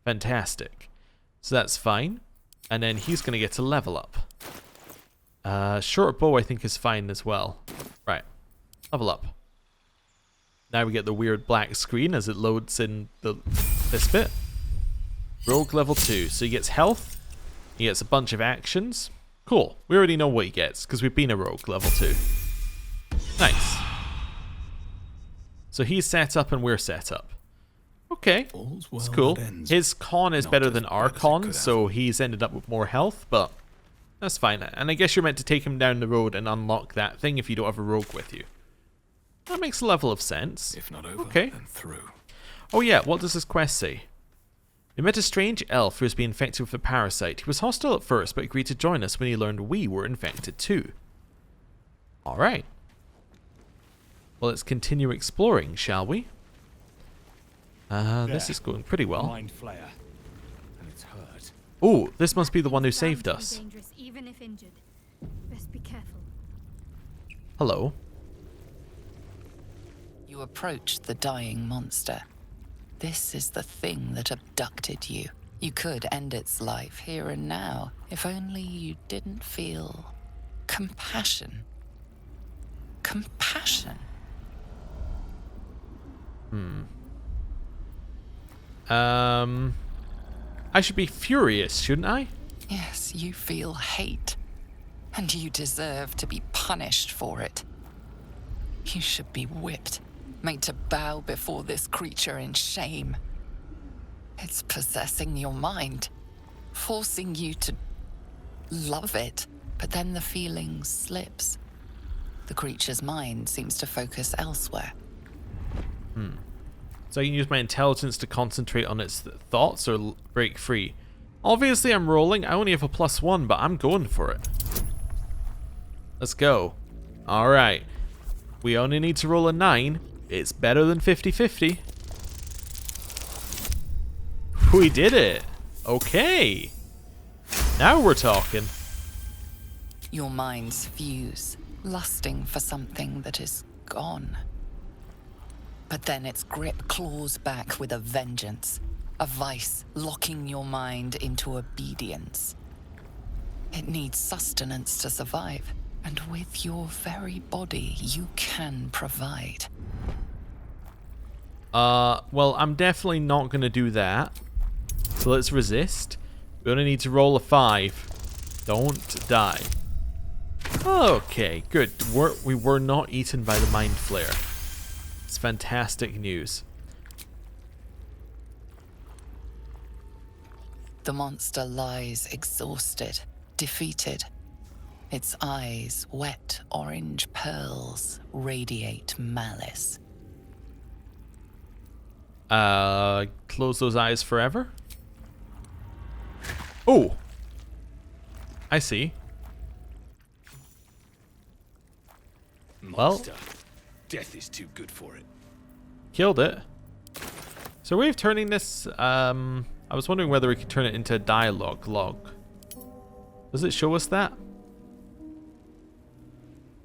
Fantastic. So that's fine. And then he's going to get a level up. Short bow I think is fine as well. Right. Level up. Now we get the weird black screen as it loads in this bit. Rogue level 2. So he gets health. He gets a bunch of actions. Cool. We already know what he gets because we've been a rogue level 2. Nice. So he's set up and we're set up. Okay. It's cool. His con is better than our con, so he's ended up with more health, but that's fine. And I guess you're meant to take him down the road and unlock that thing if you don't have a rogue with you. That makes a level of sense. If not over, okay. then through. Oh yeah, what does this quest say? We met a strange elf who has been infected with a parasite. He was hostile at first, but agreed to join us when he learned we were infected too. Alright. Well, let's continue exploring, shall we? This is going pretty well. Mind Flayer. And it's hurt. Oh, this must be the one who saved us. Dangerous, even if injured. Best be careful. Hello. You approach the dying monster. This is the thing that abducted you. You could end its life here and now, if only you didn't feel compassion. Compassion. I should be furious, shouldn't I? Yes, you feel hate, and you deserve to be punished for it. You should be whipped, made to bow before this creature in shame. It's possessing your mind, forcing you to love it, but then the feeling slips. The creature's mind seems to focus elsewhere. So I can use my intelligence to concentrate on its thoughts or break free. Obviously I'm rolling. I only have a +1, but I'm going for it. Let's go. Alright. We only need to roll a 9. It's better than 50-50. We did it. Okay. Now we're talking. Your minds fuse, lusting for something that is gone. But then its grip claws back with a vengeance, a vice locking your mind into obedience. It needs sustenance to survive, and with your very body, you can provide. Well, I'm definitely not going to do that. So let's resist. We only need to roll a 5. Don't die. Okay, good. We were not eaten by the Mind Flayer. It's fantastic news. The monster lies exhausted, defeated. Its eyes, wet orange pearls, radiate malice. Close those eyes forever? Oh! I see. Monster. Death is too good for it. Killed it. So we're turning this, I was wondering whether we could turn it into a dialogue log. Does it show us that?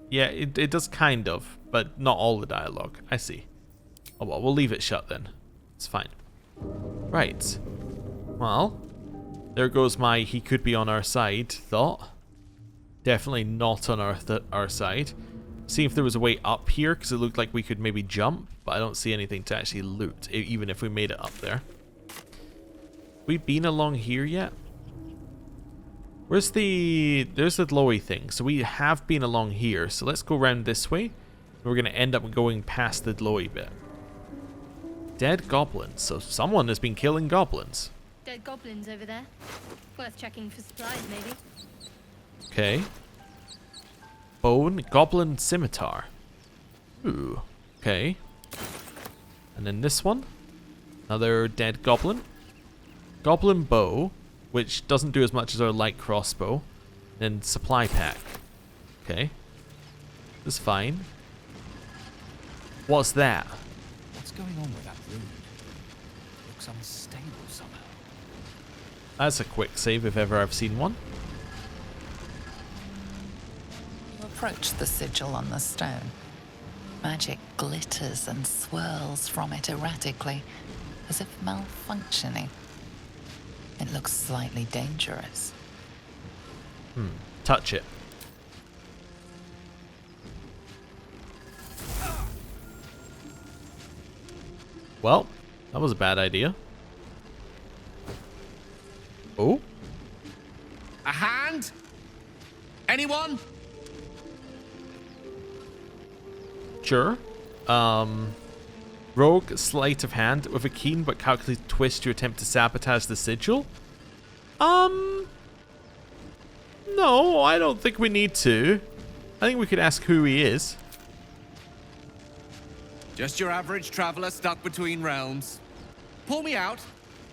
Yeah, it does kind of, but not all the dialogue. I see. Oh well, we'll leave it shut then. It's fine. Right. Well, there goes my he could be on our side thought. Definitely not on our side. See if there was a way up here, because it looked like we could maybe jump, but I don't see anything to actually loot, even if we made it up there. We've been along here yet? There's the glowy thing, so we have been along here, so let's go around this way. We're going to end up going past the glowy bit. Dead goblins. So someone has been killing goblins. Dead goblins over there. Worth checking for supplies, maybe. Okay. Bone goblin scimitar. Ooh. Okay. And then this one. Another dead goblin. Goblin bow, which doesn't do as much as our light crossbow. Then supply pack. Okay. That's fine. What's that? What's going on with that rune? Looks unstable somehow. That's a quick save if ever I've seen one. You approach the sigil on the stone. Magic glitters and swirls from it erratically, as if malfunctioning. It looks slightly dangerous. Touch it. Well, that was a bad idea. Oh? A hand? Anyone? Sure. Rogue sleight of hand with a keen but calculated twist to attempt to sabotage the sigil? No, I don't think we need to. I think we could ask who he is. Just your average traveler stuck between realms. Pull me out,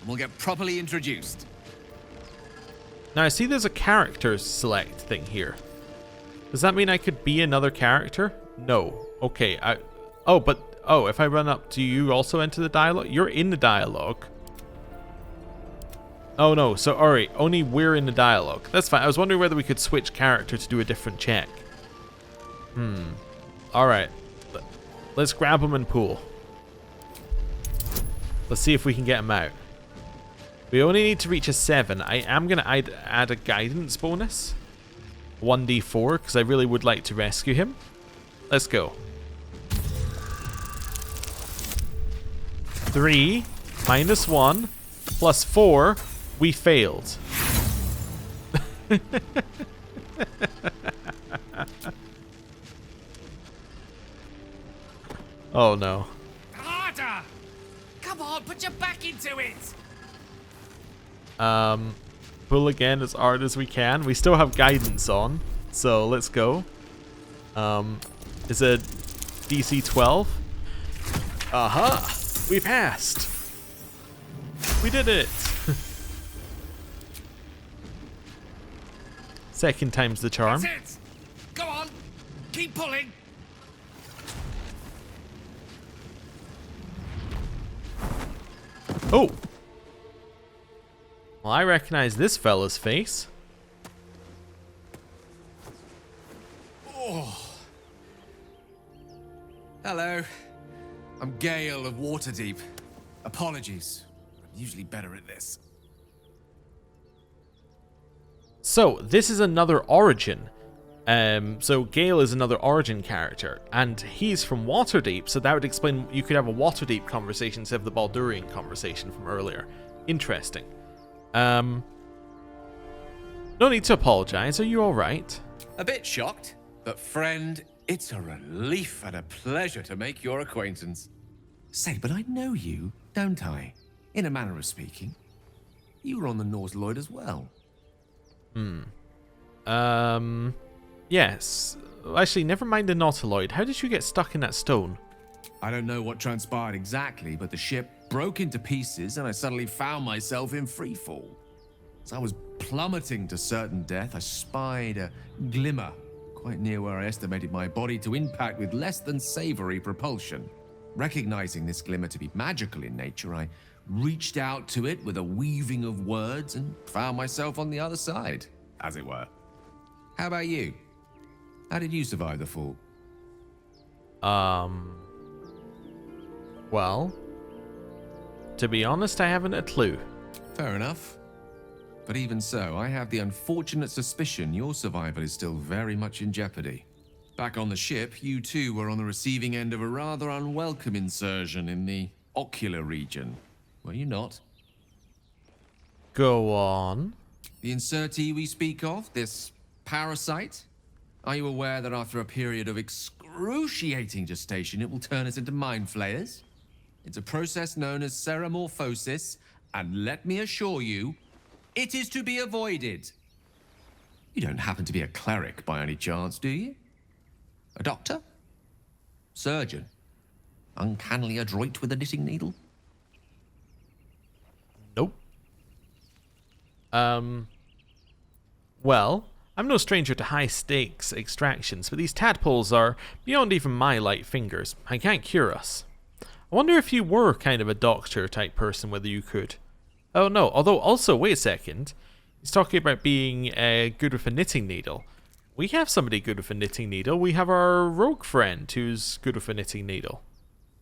and we'll get properly introduced. Now I see there's a character select thing here. Does that mean I could be another character? No. Okay, if I run up, do you also enter the dialogue? You're in the dialogue. Oh no, so alright, only we're in the dialogue. That's fine. I was wondering whether we could switch character to do a different check. Alright. Let's grab him and pull. Let's see if we can get him out. We only need to reach a 7. I am going to add a guidance bonus. 1d4, because I really would like to rescue him. Let's go. 3 minus 1 plus 4. We failed. Oh no. Harder! Come on, put your back into it! Pull again as hard as we can. We still have guidance on, so let's go. Is it DC 12? Aha! We passed! We did it! Second time's the charm. That's it! Go on! Keep pulling! Oh! Well, I recognize this fella's face. Oh. Hello. I'm Gale of Waterdeep. Apologies. I'm usually better at this. So, this is another Origin. So Gale is another Origin character, and he's from Waterdeep, so that would explain you could have a Waterdeep conversation instead of the Baldurian conversation from earlier. Interesting. No need to apologize, are you alright? A bit shocked, but friend, it's a relief and a pleasure to make your acquaintance. Say, but I know you, don't I? In a manner of speaking. You were on the Norse Lloyd as well. Yes. Actually, never mind the Nautiloid. How did you get stuck in that stone? I don't know what transpired exactly, but the ship broke into pieces and I suddenly found myself in freefall. As I was plummeting to certain death, I spied a glimmer quite near where I estimated my body to impact with less than savory propulsion. Recognizing this glimmer to be magical in nature, I reached out to it with a weaving of words and found myself on the other side, as it were. How about you? How did you survive the fall? Well, to be honest, I haven't a clue. Fair enough. But even so, I have the unfortunate suspicion your survival is still very much in jeopardy. Back on the ship, you too were on the receiving end of a rather unwelcome insertion in the ocular region. Were you not? Go on. The insertee we speak of, this parasite? Are you aware that after a period of excruciating excruciating gestation, it will turn us into Mind Flayers. It's a process known as seromorphosis, and let me assure you, it is to be avoided. You don't happen to be a cleric by any chance, do you? A doctor? Surgeon? Uncannily adroit with a knitting needle? Nope. Well, I'm no stranger to high-stakes extractions, but these tadpoles are beyond even my light fingers. I can't cure us. I wonder if you were kind of a doctor-type person, whether you could. Oh no, although also, wait a second. He's talking about being good with a knitting needle. We have somebody good with a knitting needle. We have our rogue friend who's good with a knitting needle.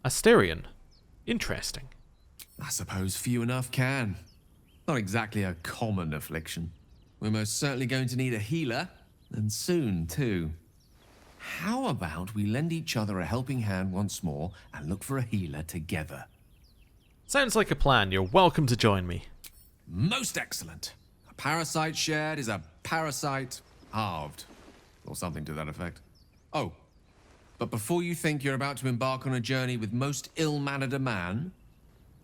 Astarion. Interesting. I suppose few enough can. Not exactly a common affliction. We're most certainly going to need a healer, and soon too. How about we lend each other a helping hand once more and look for a healer together? Sounds like a plan. You're welcome to join me. Most excellent. A parasite shared is a parasite halved, or something to that effect. Oh, but before you think you're about to embark on a journey with most ill-mannered a man,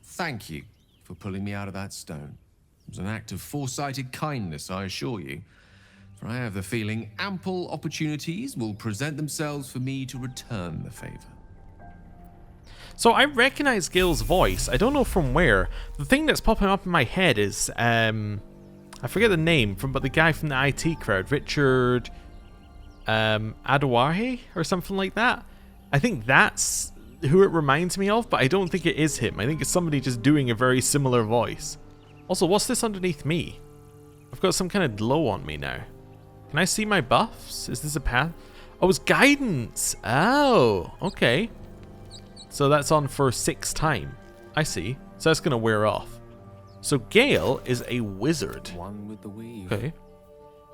thank you for pulling me out of that stone. It was an act of foresighted kindness, I assure you. For I have the feeling ample opportunities will present themselves for me to return the favor. So I recognize Gale's voice. I don't know from where. The thing that's popping up in my head is, I forget the name, but the guy from the IT crowd, Richard Aduahe or something like that. I think that's who it reminds me of, but I don't think it is him. I think it's somebody just doing a very similar voice. Also, what's this underneath me? I've got some kind of glow on me now. Can I see my buffs? Is this a path? Oh, it's guidance. Oh, okay. So that's on for 6 time. I see. So that's going to wear off. So Gale is a wizard. One with the weave. Okay.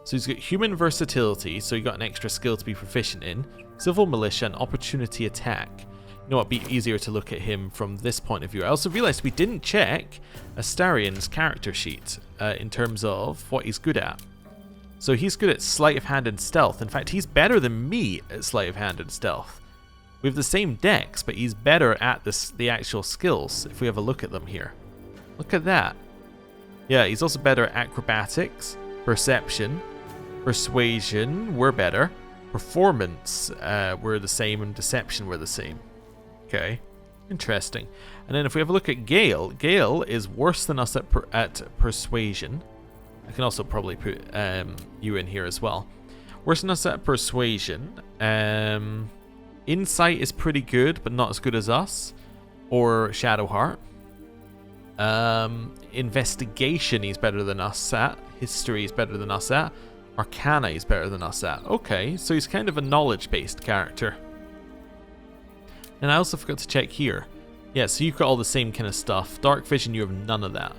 So he's got human versatility, so you got an extra skill to be proficient in. Civil militia and opportunity attack. You know what, it'd be easier to look at him from this point of view. I also realized we didn't check Astarion's character sheet in terms of what he's good at. So he's good at sleight of hand and stealth. In fact, he's better than me at sleight of hand and stealth. We have the same dex, but he's better at the actual skills, if we have a look at them here. Look at that. Yeah, he's also better at acrobatics, perception, persuasion, we're better. Performance, we're the same, and deception, we're the same. Okay, interesting. And then if we have a look at Gale, Gale is worse than us at persuasion. I can also probably put you in here as well. Worse than us at persuasion. Insight is pretty good, but not as good as us. Or Shadowheart. Investigation he's better than us at. History is better than us at. Arcana is better than us at. Okay, so he's kind of a knowledge-based character. And I also forgot to check here. Yeah, so you've got all the same kind of stuff. Dark vision, you have none of that.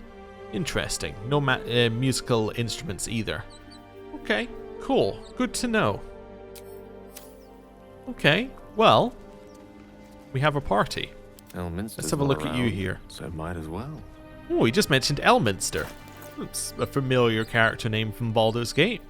Interesting. No musical instruments either. Okay, cool. Good to know. Okay, well, we have a party. Let's have a look at you here. So might as well. Oh, he just mentioned Elminster. It's a familiar character name from Baldur's Gate.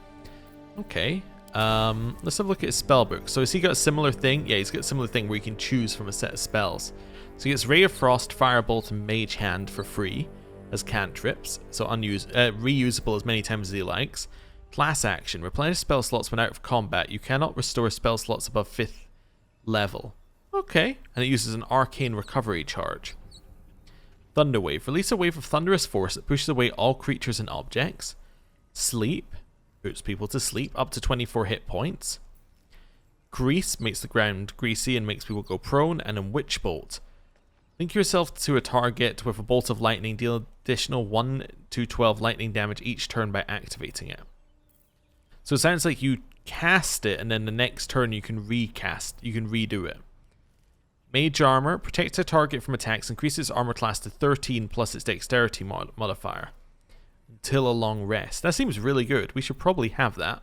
Okay. Let's have a look at his spellbook. So has he got a similar thing? Yeah, he's got a similar thing where you can choose from a set of spells. So he gets Ray of Frost, Firebolt, and Mage Hand for free as cantrips. So reusable as many times as he likes. Class action. Replenish spell slots when out of combat. You cannot restore spell slots above 5th level. Okay. And it uses an arcane recovery charge. Thunder Wave. Release a wave of thunderous force that pushes away all creatures and objects. Sleep. Puts people to sleep, up to 24 hit points. Grease makes the ground greasy and makes people go prone. And then Witch Bolt. Link yourself to a target with a bolt of lightning. Deal additional 1 to 12 lightning damage each turn by activating it. So it sounds like you cast it and then the next turn you can recast. You can redo it. Mage Armor. Protects a target from attacks. Increases armor class to 13 plus its dexterity modifier. Until a long rest. That seems really good. We should probably have that.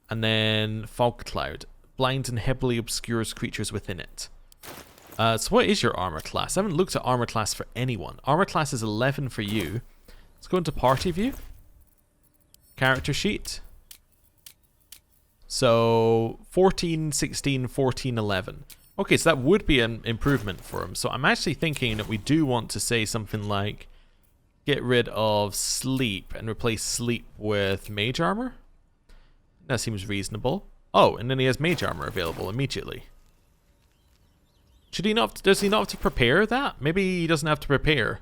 And then Fog Cloud. Blinds and heavily obscures creatures within it. So what is your armor class? I haven't looked at armor class for anyone. Armor class is 11 for you. Let's go into party view. Character sheet. So 14, 16, 14, 11. Okay, so that would be an improvement for him. So I'm actually thinking that we do want to say something like get rid of sleep and replace sleep with mage armor. That seems reasonable. Oh, and then he has mage armor available immediately. Should he not? Does he not have to prepare that? Maybe he doesn't have to prepare.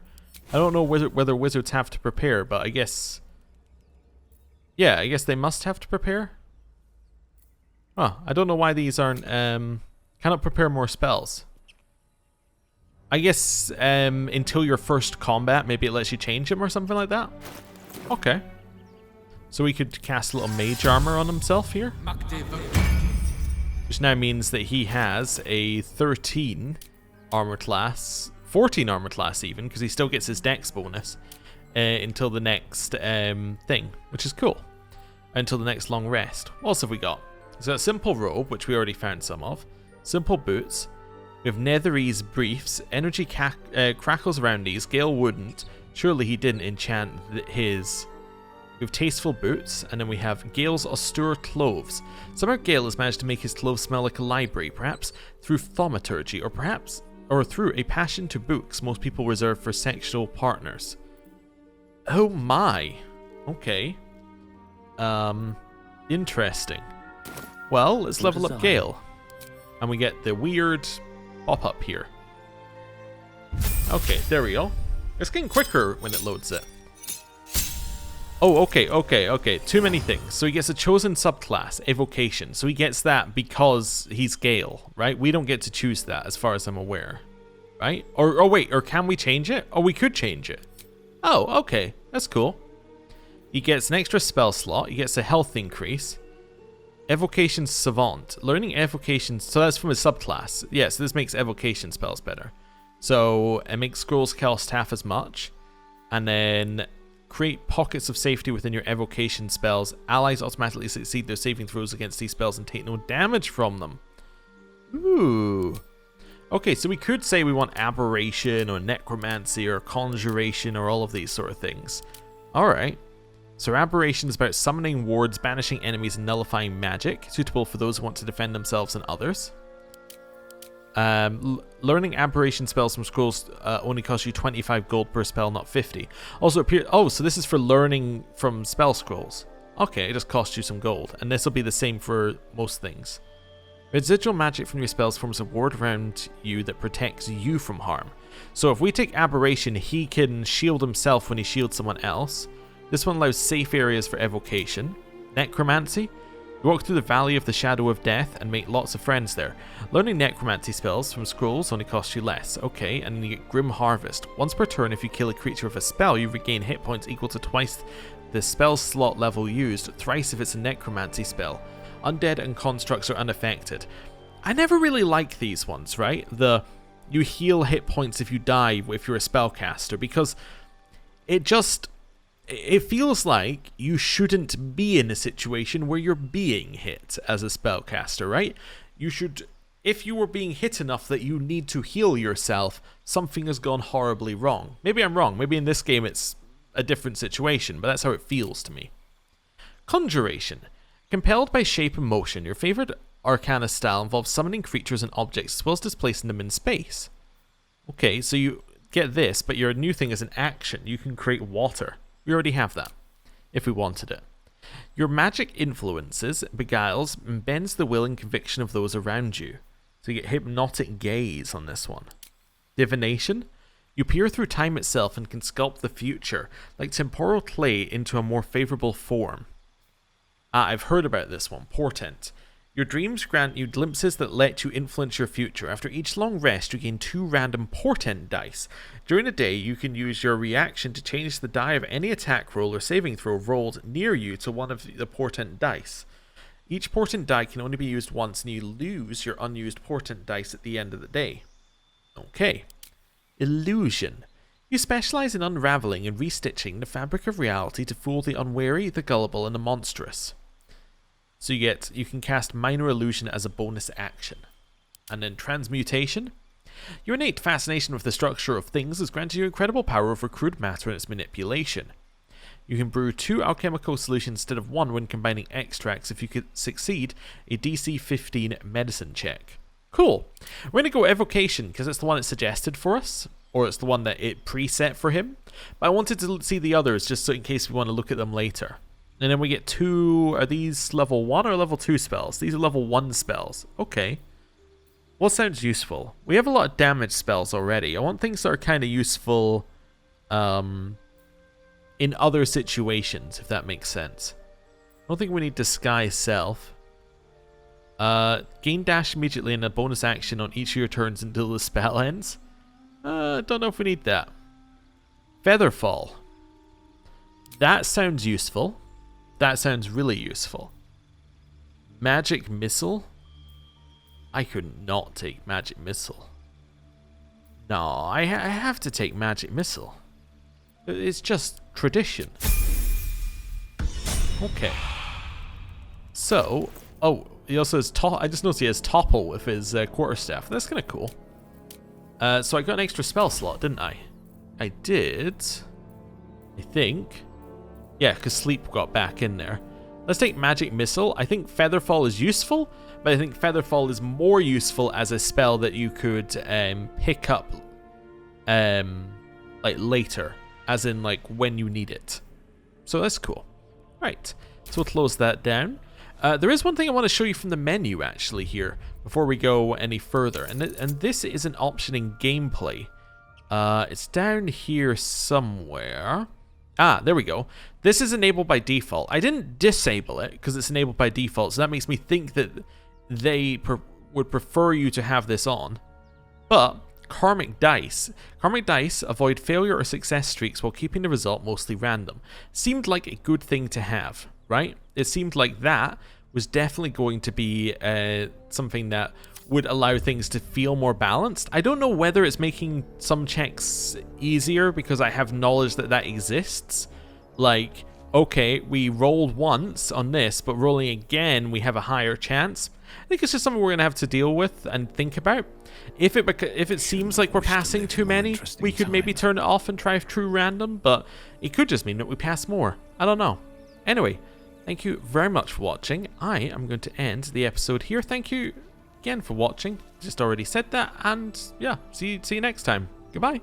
I don't know whether wizards have to prepare, but I guess... Yeah, I guess they must have to prepare. Oh, I don't know why these aren't... cannot prepare more spells. I guess until your first combat, maybe it lets you change them or something like that. Okay. So we could cast a little mage armor on himself here. Which now means that he has a 13 armor class, 14 armor class even, because he still gets his dex bonus until the next thing, which is cool. Until the next long rest. What else have we got? So a simple robe, which we already found some of. Simple boots. We have Netherese briefs. Energy crackles around these. Gale wouldn't. Surely he didn't enchant his... We have tasteful boots, and then we have Gale's austere clothes. Somehow Gale has managed to make his clothes smell like a library, perhaps through thaumaturgy, or through a passion to books most people reserve for sexual partners. Oh my. Okay. Interesting. Well, let's level up Gale. And we get the weird pop-up here. Okay, there we go. It's getting quicker when it loads it. Oh, okay. Too many things. So he gets a chosen subclass, Evocation. So he gets that because he's Gale, right? We don't get to choose that as far as I'm aware, right? Or wait, or can we change it? Oh, we could change it. Oh, okay. That's cool. He gets an extra spell slot. He gets a health increase. Evocation Savant. Learning Evocation... So that's from his subclass. Yeah, so this makes Evocation spells better. So it makes scrolls cost half as much. And then... Create pockets of safety within your evocation spells. Allies automatically succeed their saving throws against these spells and take no damage from them. Ooh. Okay, so we could say we want aberration or necromancy or conjuration or all of these sort of things. Alright. So aberration is about summoning wards, banishing enemies, and nullifying magic, suitable for those who want to defend themselves and others. Learning aberration spells from scrolls only costs you 25 gold per spell, not 50. Also, so this is for learning from spell scrolls. Okay, it just costs you some gold, and this will be the same for most things. Residual magic from your spells forms a ward around you that protects you from harm. So if we take aberration, he can shield himself when he shields someone else. This one allows safe areas for evocation. Necromancy. You walk through the Valley of the Shadow of Death and make lots of friends there. Learning necromancy spells from scrolls only costs you less. Okay, and then you get Grim Harvest. Once per turn, if you kill a creature with a spell, you regain hit points equal to twice the spell slot level used, thrice if it's a necromancy spell. Undead and constructs are unaffected. I never really like these ones, right? You heal hit points if you die if you're a spellcaster, because it feels like you shouldn't be in a situation where you're being hit as a spellcaster, right? You should, if you were being hit enough that you need to heal yourself, something has gone horribly wrong. Maybe I'm wrong. Maybe in this game it's a different situation, but that's how it feels to me. Conjuration. Compelled by shape and motion, your favorite arcana style involves summoning creatures and objects as well as displacing them in space. Okay, so you get this, but your new thing is an action. You can create water. We already have that, if we wanted it. Your magic influences, beguiles, and bends the will and conviction of those around you. So you get hypnotic gaze on this one. Divination. You peer through time itself and can sculpt the future, like temporal clay, into a more favorable form. I've heard about this one. Portent. Your dreams grant you glimpses that let you influence your future. After each long rest, you gain 2 random portent dice. During the day, you can use your reaction to change the die of any attack roll or saving throw rolled near you to one of the portent dice. Each portent die can only be used once, and you lose your unused portent dice at the end of the day. Okay. Illusion. You specialize in unraveling and restitching the fabric of reality to fool the unwary, the gullible, and the monstrous. So you can cast Minor Illusion as a bonus action. And then Transmutation. Your innate fascination with the structure of things has granted you incredible power over crude matter and its manipulation. You can brew 2 alchemical solutions instead of 1 when combining extracts if you could succeed a DC 15 medicine check. Cool. We're going to go evocation because it's the one it suggested for us, or it's the one that it preset for him. But I wanted to see the others just so in case we want to look at them later. And then we get 2, are these level 1 or level 2 spells? These are level 1 spells. Okay. What sounds useful? We have a lot of damage spells already. I want things that are kind of useful in other situations, if that makes sense. I don't think we need Disguise Self. Gain dash immediately and a bonus action on each of your turns until the spell ends. Don't know if we need that. Featherfall. That sounds useful. That sounds really useful. Magic Missile. I could not take Magic Missile. No, I have to take Magic Missile. It's just tradition. Okay. So, oh, he also has I just noticed he has Topple with his quarterstaff. That's kind of cool. So I got an extra spell slot, didn't I? I did. I think. Yeah, because Sleep got back in there. Let's take Magic Missile. I think Featherfall is useful, but I think Featherfall is more useful as a spell that you could pick up like later, as in like when you need it. So that's cool. Right, so we'll close that down. There is one thing I want to show you from the menu actually here before we go any further, and this is an option in gameplay. It's down here somewhere. Ah, there we go. This is enabled by default. I didn't disable it because it's enabled by default, so that makes me think that they would prefer you to have this on. But Karmic Dice. Karmic Dice avoid failure or success streaks while keeping the result mostly random. Seemed like a good thing to have, right? It seemed like that was definitely going to be something that would allow things to feel more balanced. I don't know whether it's making some checks easier because I have knowledge that that exists. Like, okay, we rolled once on this, but rolling again, we have a higher chance. I think it's just something we're going to have to deal with and think about. If it seems like we're passing too many, we could maybe turn it off and try true random, but it could just mean that we pass more. I don't know. Anyway, thank you very much for watching. I am going to end the episode here. Thank you again for watching. Just already said that, and yeah, see you next time. Goodbye.